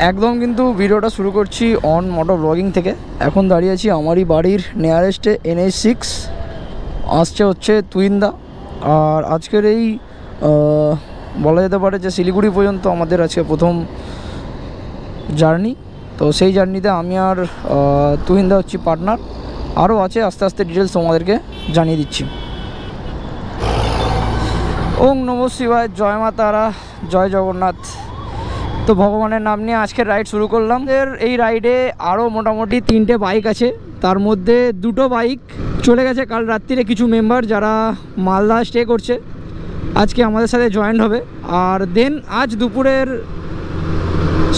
একদম কিন্তু ভিডিওটা শুরু করছি অন মোটর ব্লগিং থেকে। এখন দাঁড়িয়ে আছি আমারই বাড়ির নিয়ারেস্টে NH6, আসছে হচ্ছে তুইন্দা। আর আজকের এই বলা যেতে পারে যে শিলিগুড়ি পর্যন্ত আমাদের আজকে প্রথম জার্নি। তো সেই জার্নিতে আমি আর তুইন্দা হচ্ছি পার্টনার, আরও আছে, আস্তে আস্তে ডিটেলস তোমাদেরকে জানিয়ে দিচ্ছি। ওং নমঃ শিবায়, জয় মা তারা, জয় জগন্নাথ। তো ভগবানের নাম নিয়ে আজকের রাইড শুরু করলাম। এই রাইডে আরও মোটামুটি 3টে বাইক আছে, তার মধ্যে 2টো বাইক চলে গেছে কাল রাত্রিরে। কিছু মেম্বার যারা মালদা স্টে করছে আজকে আমাদের সাথে জয়েন্ট হবে। আর দেন আজ দুপুরের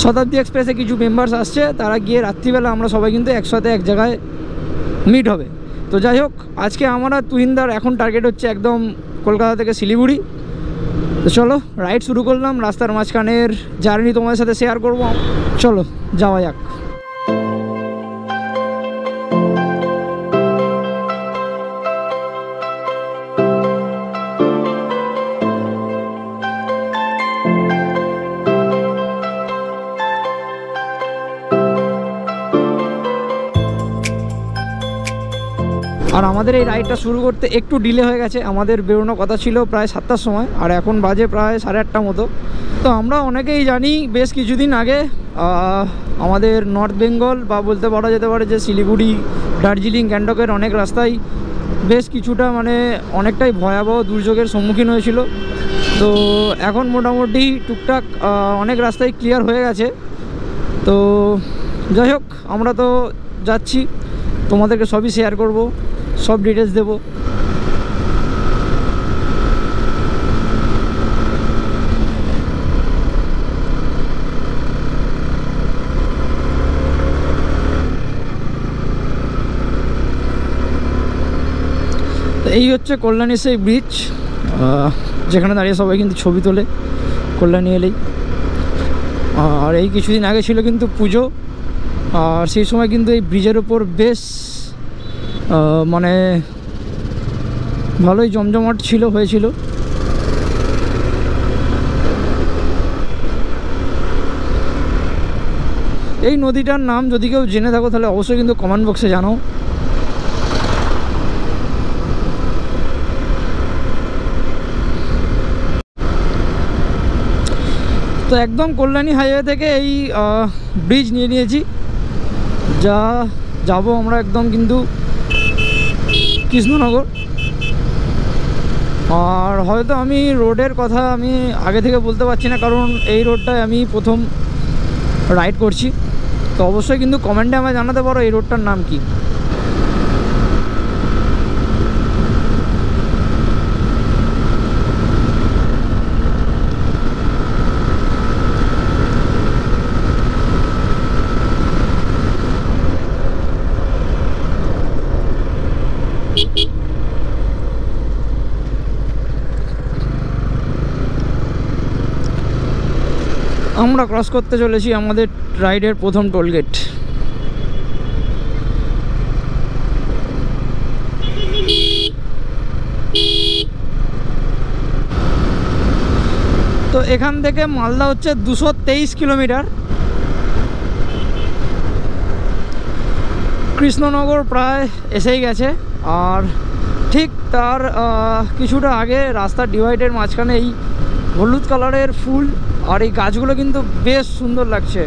শতাব্দী এক্সপ্রেসে কিছু মেম্বার্স আসছে, তারা গিয়ে রাত্রিবেলা আমরা সবাই কিন্তু একসাথে এক জায়গায় মিট হবে। তো যাই হোক, আজকে আমরা তুহিনদার এখন টার্গেট হচ্ছে একদম কলকাতা থেকে শিলিগুড়ি। তো চলো রাইড শুরু করলাম। রাস্তার মাঝখানের জার্নি তোমাদের সাথে শেয়ার করব, চলো যাওয়া যাক। আর আমাদের এই রাইডটা শুরু করতে একটু ডিলে হয়ে গেছে। আমাদের বেরোনোর কথা ছিল প্রায় 7টার সময়, আর এখন বাজে প্রায় 8:30 মতো। তো আমরা অনেকেই জানি বেশ কিছুদিন আগে আমাদের নর্থ বেঙ্গল বা বলতে পারা যেতে পারে যে শিলিগুড়ি, দার্জিলিং, গ্যাংটকের অনেক রাস্তায় বেশ কিছুটা অনেকটাই ভয়াবহ দুর্যোগের সম্মুখীন হয়েছিল। তো এখন মোটামুটি টুকটাক অনেক রাস্তায় ক্লিয়ার হয়ে গেছে। তো যাই হোক, আমরা তো যাচ্ছি, তোমাদেরকে সবই শেয়ার করব, সব ডিটেলস দেব। এই হচ্ছে কল্যাণী সেই ব্রিজ, যেখানে দাঁড়িয়ে সবাই কিন্তু ছবি তোলে কল্যাণী এলেই। আর এই কিছুদিন আগে ছিল কিন্তু পুজো, আর সেই সময় কিন্তু এই ব্রিজের ওপর বেশ ভালোই জমজমাট হয়েছিল। এই নদীটার নাম যদি কেউ জেনে থাকো তাহলে অবশ্যই কিন্তু কমেন্ট বক্সে জানাও। তো একদম কল্যাণী হাইওয়ে থেকে এই ব্রিজ নিয়ে নিয়েছি, যাবো আমরা একদম কিন্তু কৃষ্ণনগর। আর হয়তো আমি রোডের কথা আমি আগে থেকে বলতে পারছি না, কারণ এই রোডটায় আমি প্রথম রাইড করছি। তো অবশ্যই কিন্তু কমেন্টে আমায় জানাতে পারো এই রোডটার নাম কি। আমরা ক্রস করতে চলেছি আমাদের রাইডের প্রথম টোলগেট। তো এখান থেকে মালদা হচ্ছে 223 কিলোমিটার। কৃষ্ণনগর প্রায় এসেই গেছে। আর ঠিক তার কিছুটা আগে রাস্তার ডিভাইডের মাঝখানে এই হলুদ কালারের ফুল আর এই গাছগুলো কিন্তু বেশ সুন্দর লাগছে।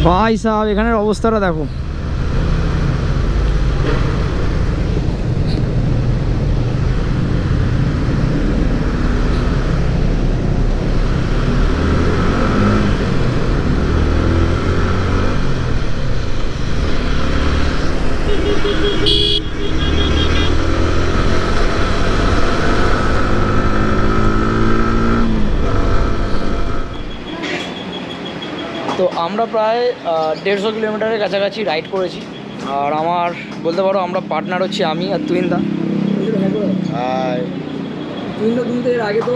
ভাই সাহেব, এখানের অবস্থাটা দেখো। তো আমরা প্রায় 150 কিলোমিটারের কাছাকাছি রাইড করেছি। আর আমার বলতে পারো আমরা পার্টনার হচ্ছি আমি আর তুহিনদা। তুহিনদা এর আগে তো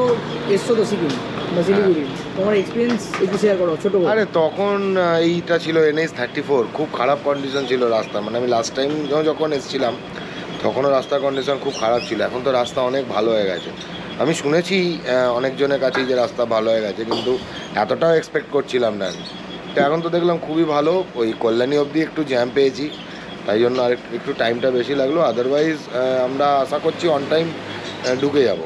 এসছো তো সিকিম বা শিলিগুড়ি, তোমার এক্সপিরিয়েন্স একটু শেয়ার করো ছোটো। আরে তখন এইটা ছিল NH34, খুব খারাপ কন্ডিশন ছিল রাস্তা। আমি লাস্ট টাইম যখন এসেছিলাম তখনও রাস্তার কন্ডিশন খুব খারাপ ছিল। এখন তো রাস্তা অনেক ভালো হয়ে গেছে। আমি শুনেছি অনেকজনের কাছেই যে রাস্তা ভালো হয়ে গেছে, কিন্তু এতটাও এক্সপেক্ট করছিলাম না আমি। তো এখন তো দেখলাম খুবই ভালো। ওই কল্যাণী অবধি একটু জ্যাম পেয়েছি, তাই জন্য আর একটু টাইমটা বেশি লাগলো। আদারওয়াইজ আমরা আশা করছি অন টাইম ঢুকে যাব।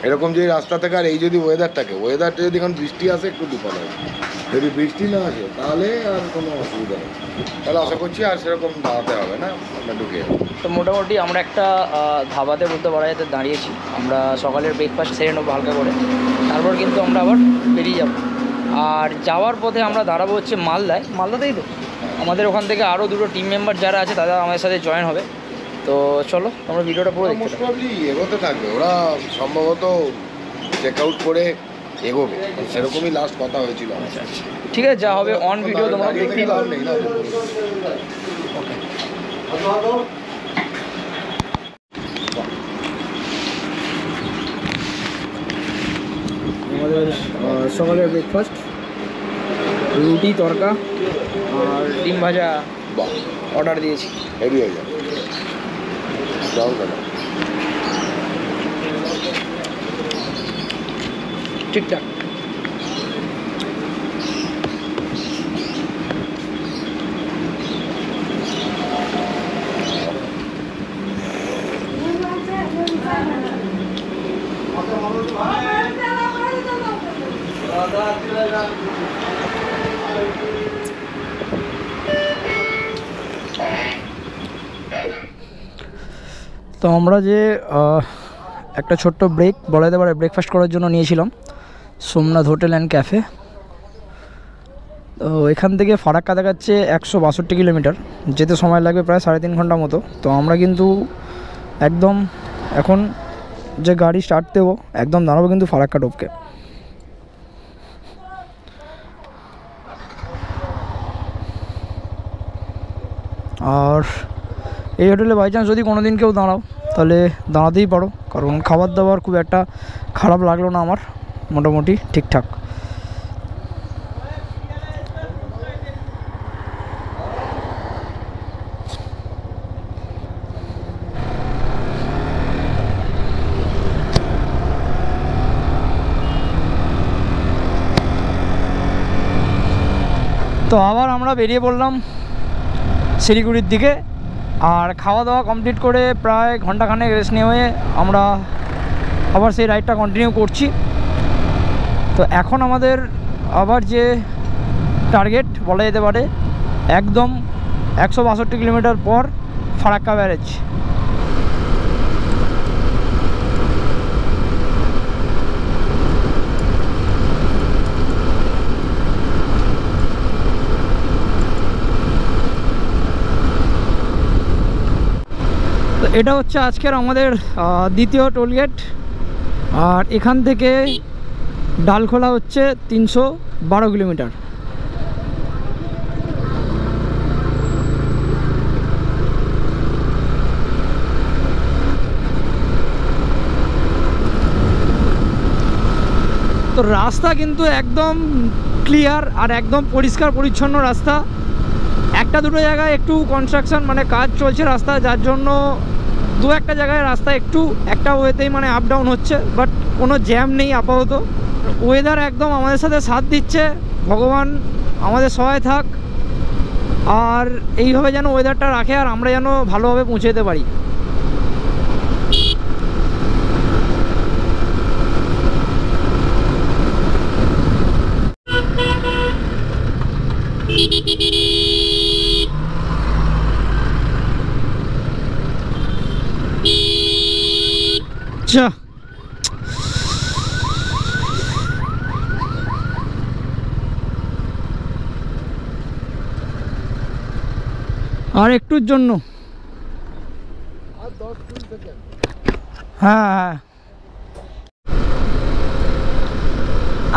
এরকম যে রাস্তা থেকে, আর এই যদি ওয়েদারটা যদি এখন বৃষ্টি আসে একটু বিপদ হবে। যদি বৃষ্টি না আসে তাহলে আর কোনো অসুবিধা নেই, তাহলে আশা করছি আর সেরকম দাঁড়াতে হবে না, আমরা ঢুকে যাবো। তো মোটামুটি আমরা একটা ধাবাতে বলতে পারা যেতে দাঁড়িয়েছি। আমরা সকালের ব্রেকফাস্ট সেরে নেবো হালকা করে, তারপর কিন্তু আমরা আবার বেরিয়ে যাব। আর যাওয়ার পথে আমরা দাঁড়াবো হচ্ছে মালদাতেই তো আমাদের ওখান থেকে আরও দুটো টিম মেম্বার যারা আছে তারা আমাদের সাথে জয়েন হবে। তো চলো আমরা ভিডিওটা পুরো দেখতে মোস্ট প্রবলি এগোতে থাকবে, ওরা সম্ভবত চেক আউট করে এগোবে, সেরকমই লাস্ট কথা হয়েছিল। আচ্ছা আচ্ছা, ঠিক আছে, যা হবে অন ভিডিও তোমরা দেখতেই পাবে। নেই না। আমাদের সকালের ব্রেকফাস্ট রুটি তড়কা আর ডিম ভাজা অর্ডার দিয়েছি। হেভি হয়ে যাবে, দাও দাদা। ঠিকঠাক। তো আমরা যে একটা ছোট্ট ব্রেক বলা যেতে পারে ব্রেকফাস্ট করার জন্য নিয়েছিলাম সোমনাথ হোটেল অ্যান্ড ক্যাফে। তো এখান থেকে ফারাক্কা দেখাচ্ছে 162 কিলোমিটার, যেতে সময় লাগবে প্রায় 3.5 ঘন্টা মতো। তো আমরা কিন্তু একদম এখন যে গাড়ি স্টার্ট দেবো একদম দাঁড়াবো কিন্তু ফারাক্কা টপকে। আর এই হোটেলে বাই চান্স যদি কোনো দিন কেউ দাঁড়াও তাহলে দাঁড়াতেই পারো, কারণ খাবার দাবার খুব একটা খারাপ লাগলো না আমার, মোটামুটি ঠিকঠাক। তো আবার আমরা বেরিয়ে পড়লাম শিলিগুড়ির দিকে। আর খাওয়া দাওয়া কমপ্লিট করে প্রায় ঘন্টাখানেক রেস্ট নিয়ে আমরা আবার সেই রাইডটা কন্টিনিউ করছি। তো এখন আমাদের আবার যে টার্গেট বলা যেতে পারে একদম 162 কিলোমিটার পর ফারাক্কা ব্যারেজ। এটা হচ্ছে আজকের আমাদের দ্বিতীয় টোলগেট। আর এখান থেকে ডালখোলা হচ্ছে 312 কিলোমিটার। তো রাস্তা কিন্তু একদম ক্লিয়ার আর একদম পরিষ্কার পরিচ্ছন্ন রাস্তা। একটা দুটো জায়গায় একটু কনস্ট্রাকশন মানে কাজ চলছে রাস্তা, যার জন্য দু একটা জায়গায় রাস্তা একটু একটা ওয়েতেই মানে আপ ডাউন হচ্ছে, বাট কোনো জ্যাম নেই আপাতত। ওয়েদার একদম আমাদের সাথে সাথ দিচ্ছে, ভগবান আমাদের সহায় থাক। আর এইভাবে যেন ওয়েদারটা রাখে আর আমরা যেন ভালোভাবে পৌঁছে যেতে পারি। আর একটুর জন্য হ্যাঁ হ্যাঁ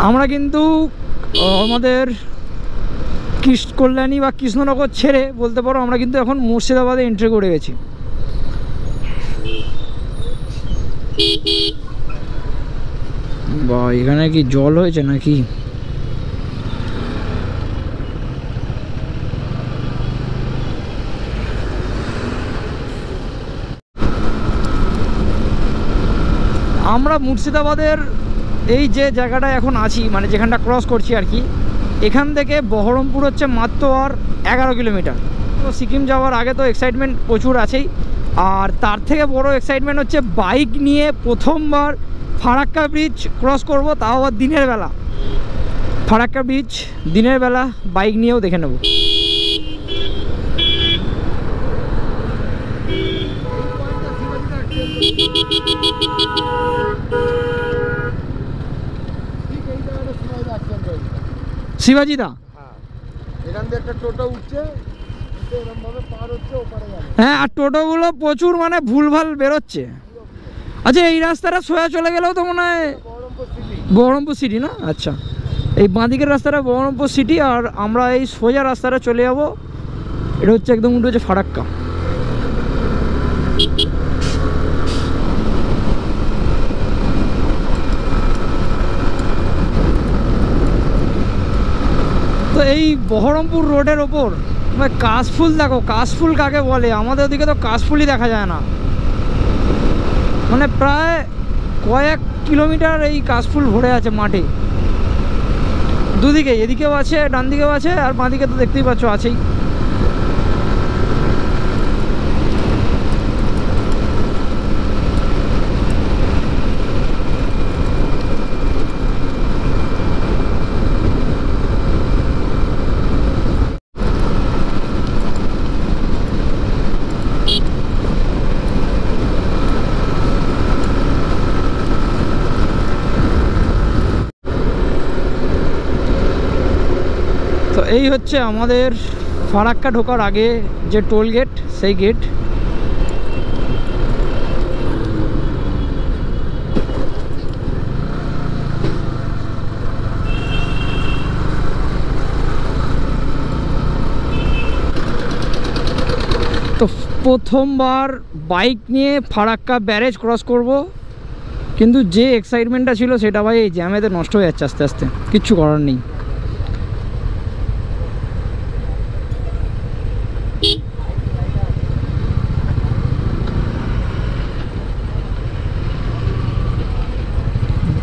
আমরা কিন্তু আমাদের কল্যাণী বা কৃষ্ণনগর ছেড়ে বলতে পারো আমরা কিন্তু এখন মুর্শিদাবাদে এন্ট্রি করে গেছি। বা এখানে কি জল হয়েছে নাকি? আমরা মুর্শিদাবাদের এই যে জায়গাটায় এখন আছি, মানে যেখানটা ক্রস করছি আর কি, এখান থেকে বহরমপুর হচ্ছে মাত্র আর 11 কিলোমিটার। তো সিকিম যাওয়ার আগে তো এক্সাইটমেন্ট প্রচুর আছেই, আর তার থেকে বড় এক্সাইটমেন্ট হচ্ছে বাইক নিয়ে প্রথমবার ফারাক্কা ব্রিজ ক্রস করব, তাও আবার দিনের বেলা। ফারাক্কা ব্রিজ দিনের বেলা বাইক নিয়েও দেখে নেব। শিবাজি দা, এখান থেকে একটা টোটো উঠছে, এরকম ভাবে পার হচ্ছে, ওপারে যাবে। হ্যাঁ, আর টোটোগুলো প্রচুর মানে ভুলভাল বেরোচ্ছে। আচ্ছা, এই রাস্তাটা সোজা চলে গেলেও তো মনে হয় বহরমপুর সিটি না? আচ্ছা, এই বাঁদিকের রাস্তাটা বহরমপুর সিটি, আর আমরা এই সোজা রাস্তাটা চলে যাবো। এটা হচ্ছে একদম উল্টো হচ্ছে ফারাক্কা। তো এই বহরমপুর রোডের ওপর কাশফুল দেখো, কাশফুল কাকে বলে? আমাদের ওদিকে তো কাশফুলই দেখা যায় না, মানে প্রায় কয়েক কিলোমিটার এই কাশফুল ভরে আছে মাঠে দুদিকে, এদিকেও আছে, ডান দিকেও আছে, আর বাঁদিকে তো দেখতেই পাচ্ছ আছেই। তো এই হচ্ছে আমাদের ফারাক্কা ঢোকার আগে যে টোল গেট, সেই গেট। তো প্রথমবার বাইক নিয়ে ফারাক্কা ব্যারেজ ক্রস করব, কিন্তু যে এক্সাইটমেন্টটা ছিল সেটা ভাই এই জ্যামেতে নষ্ট হয়ে যাচ্ছে আস্তে আস্তে, কিচ্ছু করার নেই।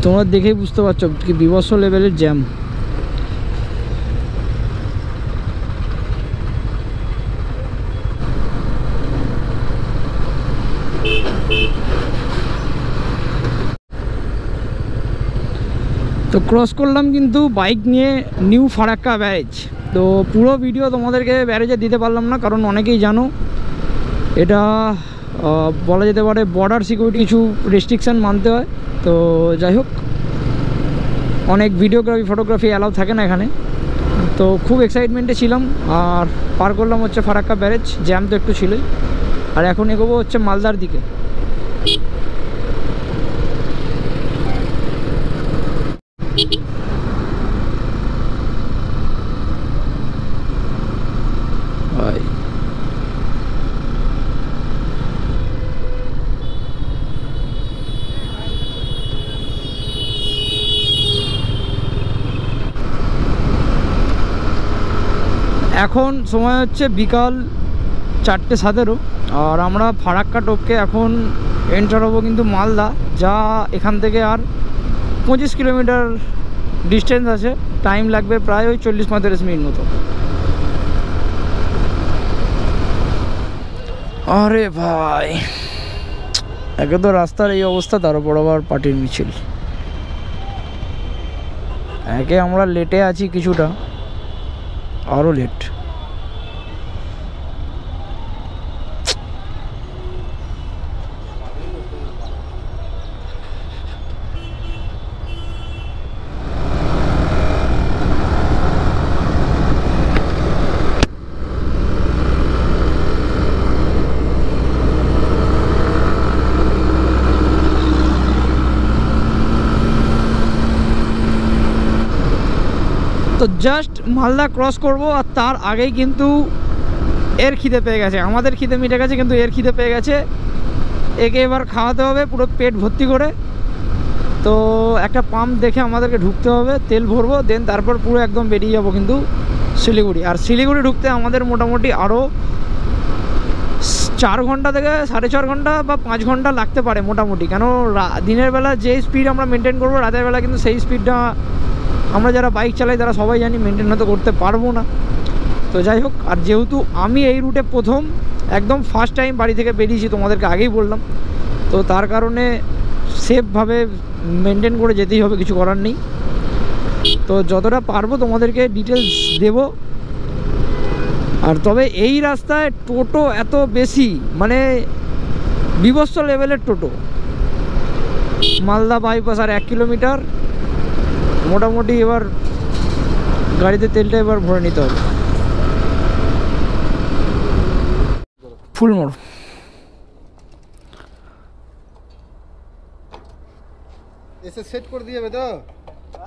তোমরা দেখেই বুঝতে পারছো কি বিভৎস লেভেলের জ্যাম। তো ক্রস করলাম কিন্তু বাইক নিয়ে নিউ ফারাক্কা ব্যারেজ। তো পুরো ভিডিও তোমাদেরকে ব্যারেজে দিতে পারলাম না, কারণ অনেকেই জানো এটা বলা যেতে পারে বর্ডার সিকিউরিটি, কিছু রেস্ট্রিকশান মানতে হয়। তো যাই হোক, অনেক ভিডিওগ্রাফি ফটোগ্রাফি অ্যালাউ থাকে না এখানে। তো খুব এক্সাইটমেন্টে ছিলাম, আর পার করলাম হচ্ছে ফারাক্কা ব্যারেজ। জ্যাম তো একটু ছিলই, আর এখন এগোবো হচ্ছে মালদার দিকে। এখন সময় হচ্ছে বিকাল 4:17, আর আমরা ফারাক্কা টপকে এখন এন্টার হবো কিন্তু মালদা, যা এখান থেকে আর 25 কিলোমিটার ডিস্টেন্স আছে। টাইম লাগবে প্রায় ওই 40-45 মিনিট মতো। আরে ভাই, একে তো রাস্তার এই অবস্থা, তার উপর আবার পার্টির মিছিল। একে আমরা লেটে আছি কিছুটা, আরও লেট। তো জাস্ট মালদা ক্রস করব, আর তার আগেই কিন্তু এর খিদে পেয়ে গেছে। আমাদের খিদে মিটে গেছে, কিন্তু এর খিদে পেয়ে গেছে। একে এবার খাওয়াতে হবে পুরো পেট ভর্তি করে। তো একটা পাম্প দেখে আমাদেরকে ঢুকতে হবে, তেল ভরবো, দেন তারপর পুরো একদম বেরিয়ে যাবো কিন্তু শিলিগুড়ি। আর শিলিগুড়ি ঢুকতে আমাদের মোটামুটি আরও 4 ঘন্টা থেকে 4.5 ঘন্টা বা 5 ঘন্টা লাগতে পারে মোটামুটি, কেন দিনের বেলা যে স্পিড আমরা মেনটেন করবো রাতের বেলা কিন্তু সেই স্পিডটা আমরা যারা বাইক চালাই তারা সবাই জানি মেনটেন হয়তো করতে পারবো না। তো যাই হোক, আর যেহেতু আমি এই রুটে প্রথম একদম ফার্স্ট টাইম বাড়ি থেকে বেরিয়েছি, তোমাদেরকে আগেই বললাম, তো তার কারণে সেফভাবে মেনটেন করে যেতেই হবে, কিছু করার নেই। তো যতটা পারবো তোমাদেরকে ডিটেলস দেব। আর তবে এই রাস্তায় টোটো এত বেশি, মানে বিভৎস লেভেলের টোটো। মালদা বাইপাস আর 1 কিলোমিটার মোটামুটি, এবার গাড়িতে তেলটা এবার ভরে নিতে হবে। ফুল মোড় এসে সেট করে দিয়ে যাবে তো?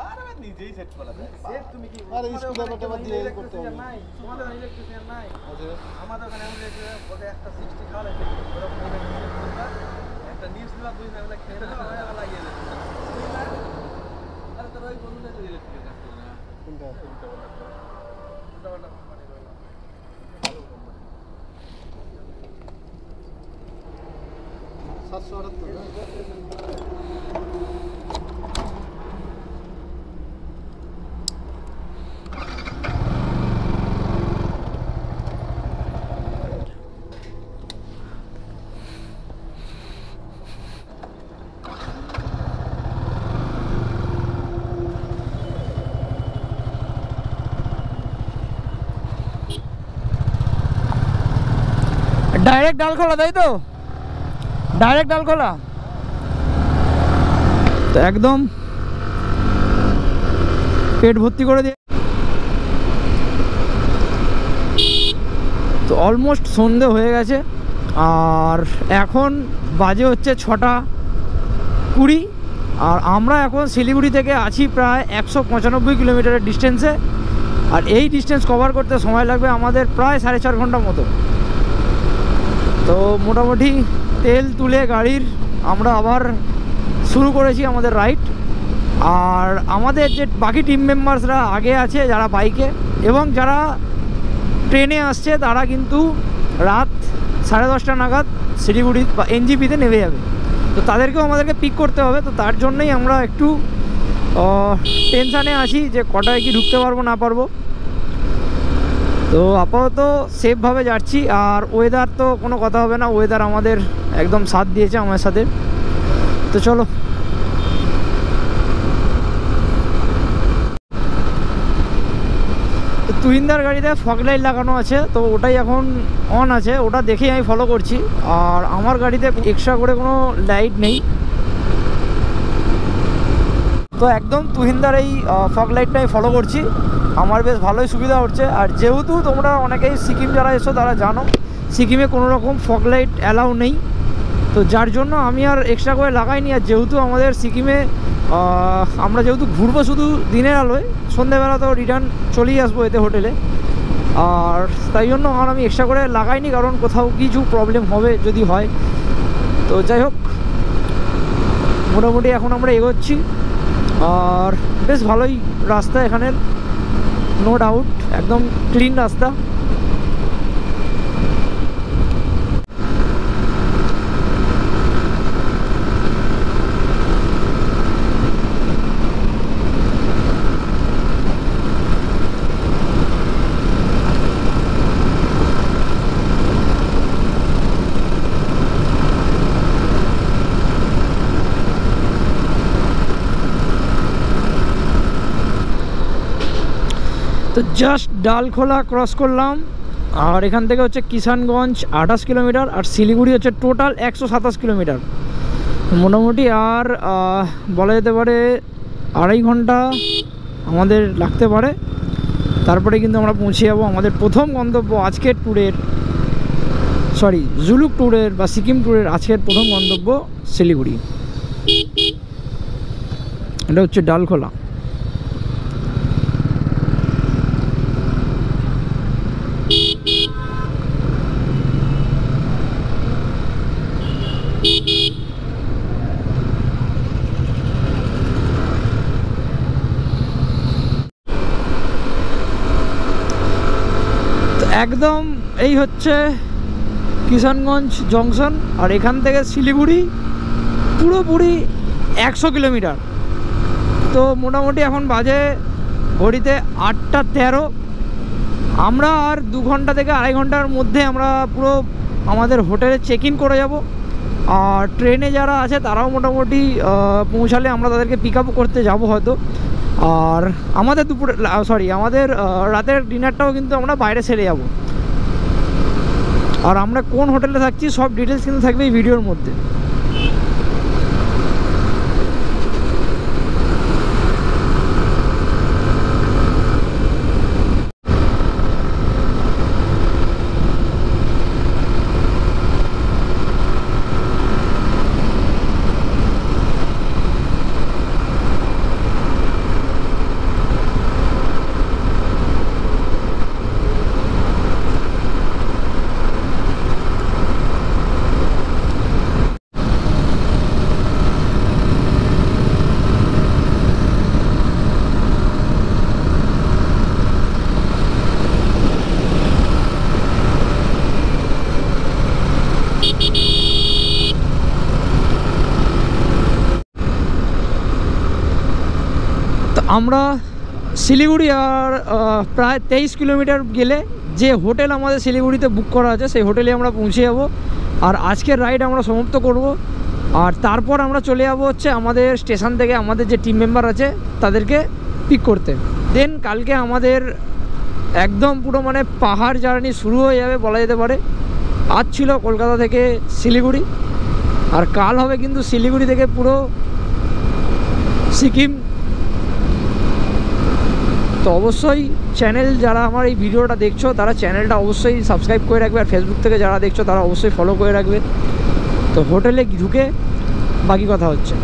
আরে নিজেই সেট করা যায়। সেট তুমি কি আরে স্কুল ব্যাপারটা বাদ দিয়ে করতে হবে। নাই, তোমাদের ইলেকট্রিশিয়ান নাই। আচ্ছা আমাদের ওখানে আমরা ওটা একটা 60 খাওয়া লাগে। ওরকম ইলেকট্রিশিয়ান একটা নিউজ পেপার 2 ঝামেলা খেয়ে দাও আর লাগিয়ে দেবে। আরে তোর ওই বন্ধুটা তো ইলেকট্রিকের কাজ করে না। কোনটা? ওটা কোম্পানি বললাম। ভালো কোম্পানি। 778 ডাইরেক্ট ডালখোলা, তাই তো? ডাইরেক্ট ডালখোলা তো একদম পেট ভর্তি করে দিয়ে। তো অলমোস্ট সন্ধে হয়ে গেছে, আর এখন বাজে হচ্ছে 6:20, আর আমরা এখন শিলিগুড়ি থেকে আছি প্রায় 195 কিলোমিটারের ডিস্টেন্সে। আর এই ডিস্টেন্স কভার করতে সময় লাগবে আমাদের প্রায় 4.5 ঘন্টা মতো। তো মোটামুটি তেল তুলে গাড়ির আমরা আবার শুরু করেছি আমাদের রাইড। আর আমাদের যে বাকি টিম মেম্বার্সরা আগে আছে যারা বাইকে এবং যারা ট্রেনে আসছে, তারা কিন্তু রাত 10:30 নাগাদ শিলিগুড়ি বা এনজিপিতে নেমে যাবে। তো তাদেরকেও আমাদেরকে পিক করতে হবে। তো তার জন্যই আমরা একটু টেনশানে আছি যে কটায় কি ঢুকতে পারবো না পারবো। তো আপাতত সেফভাবে যাচ্ছি। আর ওয়েদার তো কোনো কথা হবে না, ওয়েদার আমাদের একদম সাথ দিয়েছে আমার সাথে। তো চলো, তুহিনদার গাড়িতে ফগ লাইট লাগানো আছে, তো ওটাই এখন অন আছে, ওটা দেখেই আমি ফলো করছি। আর আমার গাড়িতে এক্সট্রা করে কোনো লাইট নেই, তো একদম তুহিনদার এই ফগ লাইটটাই ফলো করছি। আমার বেশ ভালোই সুবিধা হচ্ছে। আর যেহেতু তোমরা অনেকেই সিকিম যারা এসো তারা জানো সিকিমে কোনো রকম ফগ লাইট অ্যালাউ নেই, তো যার জন্য আমি আর এক্সট্রা করে লাগাইনি। আর যেহেতু আমাদের সিকিমে আমরা যেহেতু ঘুরবো শুধু দিনের আলোয়, সন্ধ্যেবেলা তো রিটার্ন চলেই আসবো এতে হোটেলে, আর তাই জন্য আর আমি এক্সট্রা করে লাগাইনি, কারণ কোথাও কিছু প্রবলেম হবে যদি হয়। তো যাই হোক, মোটামুটি এখন আমরা এগোচ্ছি। আর বেশ ভালোই রাস্তা এখানের, নো ডাউট, একদম ক্লিন রাস্তা। তো জাস্ট ডালখোলা ক্রস করলাম, আর এখান থেকে হচ্ছে কিষানগঞ্জ 28 কিলোমিটার, আর শিলিগুড়ি হচ্ছে টোটাল 127 কিলোমিটার মোটামুটি। আর বলা যেতে পারে 2.5 ঘন্টা আমাদের লাগতে পারে, তারপরে কিন্তু আমরা পৌঁছে যাবো আমাদের প্রথম গন্তব্য আজকের ট্যুরের, সরি জুলুক ট্যুরের বা সিকিম ট্যুরের আজকের প্রথম গন্তব্য শিলিগুড়ি। এটা হচ্ছে ডালখোলা। একদম এই হচ্ছে কিষানগঞ্জ জংশন, আর এখান থেকে শিলিগুড়ি পুরোপুরি 100 কিলোমিটার। তো মোটামুটি এখন বাজে ঘড়িতে 8:13। আমরা আর 2 ঘন্টা থেকে 2.5 ঘন্টার মধ্যে আমরা পুরো আমাদের হোটেলে চেক ইন করে যাব। আর ট্রেনে যারা আছে তারাও মোটামুটি পৌঁছালে আমরা তাদেরকে পিক আপ করতে যাব হয়তো। আর আমাদের আমাদের রাতের ডিনারটাও কিন্তু আমরা বাইরে সেরে যাব। আর আমরা কোন হোটেলে থাকছি সব ডিটেলস কিন্তু থাকবে এই ভিডিওর মধ্যে। আমরা শিলিগুড়ি আর প্রায় 23 কিলোমিটার গেলে যে হোটেল আমাদের শিলিগুড়িতে বুক করা আছে সেই হোটেলে আমরা পৌঁছে যাব। আর আজকের রাইড আমরা সমাপ্ত করব। আর তারপর আমরা চলে যাব হচ্ছে আমাদের স্টেশন থেকে আমাদের যে টিম মেম্বার আছে তাদেরকে পিক করতে। দেন কালকে আমাদের একদম পুরো মানে পাহাড় জার্নি শুরু হয়ে যাবে বলা যেতে পারে। আজ ছিল কলকাতা থেকে শিলিগুড়ি, আর কাল হবে কিন্তু শিলিগুড়ি থেকে পুরো সিকিম। তো অবশ্যই চ্যানেল যারা আমার এই ভিডিওটা দেখছো তারা চ্যানেলটা অবশ্যই সাবস্ক্রাইব করে রাখবে। আর ফেসবুক থেকে যারা দেখছো তারা অবশ্যই ফলো করে রাখবে। তো হোটেলে ঢুকে বাকি কথা হচ্ছে।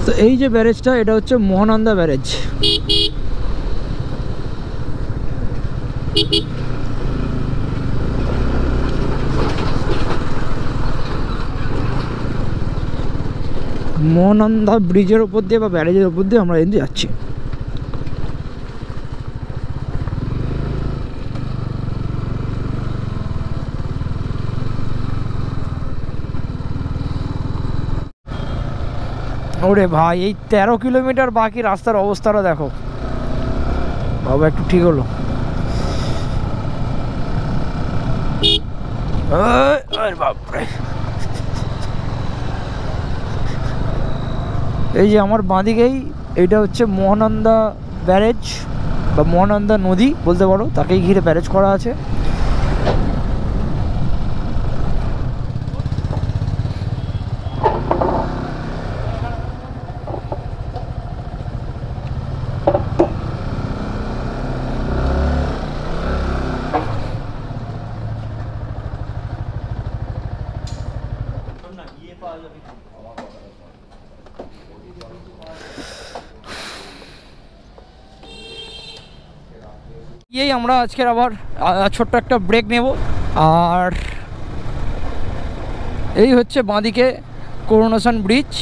তো এই যে ব্যারেজটা এটা হচ্ছে মহানন্দা ব্যারেজ। মহানন্দা ব্রিজের উপর দিয়ে বা ব্যারেজের উপর দিয়ে আমরা কিন্তু যাচ্ছি। ওরে ভাই, এই 13 কিলোমিটার বাকি রাস্তার অবস্থাটা দেখো বাবা। একটু ঠিক হলো। বাপরে, এই যে আমার বাঁদিকেই এইটা হচ্ছে মহানন্দা ব্যারেজ বা মহানন্দা নদী বলতে পারো, তাকেই ঘিরে ব্যারেজ করা আছে। এই আমরা আজকের আবার ছোট্ট একটা ব্রেক নেব। আর এই হচ্ছে বাঁদিকে করোনেশন ব্রিজ।